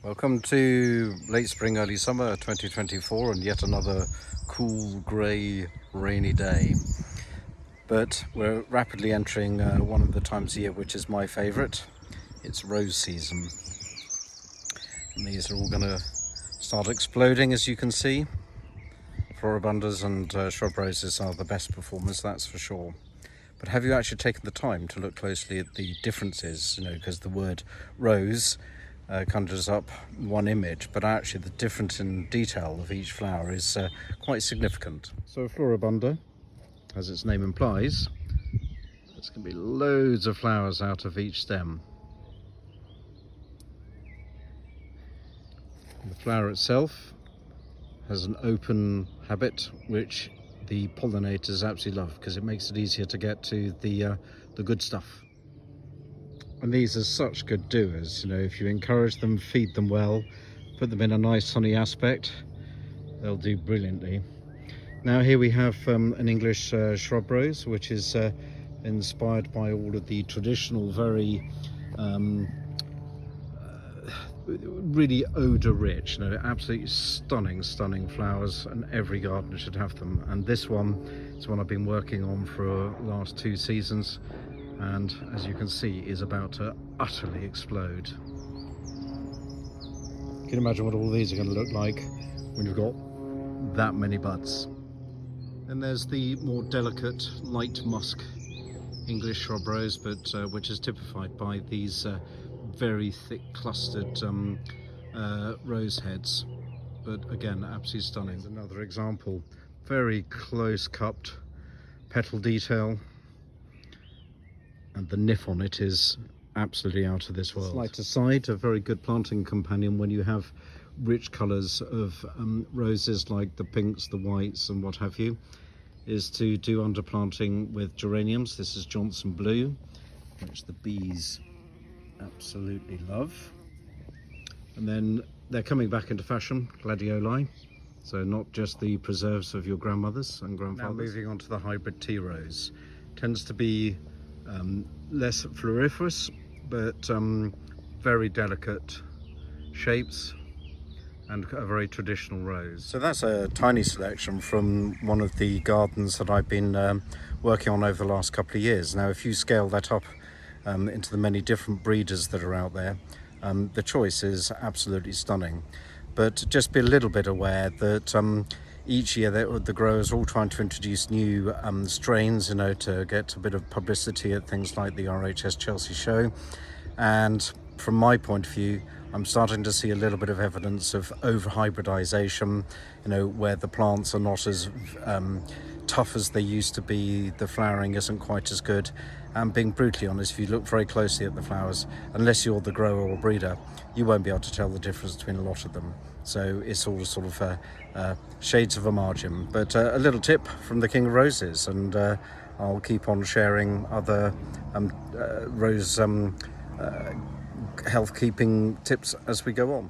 Welcome to late spring, early summer 2024 and yet another cool, grey, rainy day. But we're rapidly entering one of the times of year which is my favourite. It's rose season. And these are all going to start exploding, as you can see. Floribundas and shrub roses are the best performers, that's for sure. But have you actually taken the time to look closely at the differences? Because the word rose conjures up one image, but actually the difference in detail of each flower is quite significant. So a floribunda, as its name implies, there's going to be loads of flowers out of each stem. The flower itself has an open habit which the pollinators absolutely love because it makes it easier to get to the good stuff. And these are such good doers, if you encourage them, feed them well, put them in a nice sunny aspect, they'll do brilliantly. Now here we have an English shrub rose, which is inspired by all of the traditional, very really odor rich, absolutely stunning flowers, and every gardener should have them. And this one is one I've been working on for the last 2 seasons, and as you can see is about to utterly explode. You can imagine what all these are going to look like when you've got that many buds. And there's the more delicate light musk English shrub rose, but which is typified by these very thick clustered rose heads, but again absolutely stunning. Another example, very close cupped petal detail, and the nif on it is absolutely out of this world. Slight aside, a very good planting companion when you have rich colours of roses like the pinks, the whites and what have you, is to do underplanting with geraniums. This is Johnson Blue, which the bees absolutely love. And then they're coming back into fashion, gladioli, so not just the preserves of your grandmothers and grandfathers. Now moving on to the hybrid tea rose. Tends to be less floriferous, but very delicate shapes and a very traditional rose. So that's a tiny selection from one of the gardens that I've been working on over the last couple of years. Now if you scale that up into the many different breeders that are out there, the choice is absolutely stunning. But just be a little bit aware that each year the growers are all trying to introduce new strains, to get a bit of publicity at things like the RHS Chelsea show. And from my point of view, I'm starting to see a little bit of evidence of over hybridization, where the plants are not as tough as they used to be, the flowering isn't quite as good. And being brutally honest, if you look very closely at the flowers, unless you're the grower or breeder, you won't be able to tell the difference between a lot of them. So it's all sort of shades of a margin. But a little tip from the King of Roses, and I'll keep on sharing other rose health keeping tips as we go on.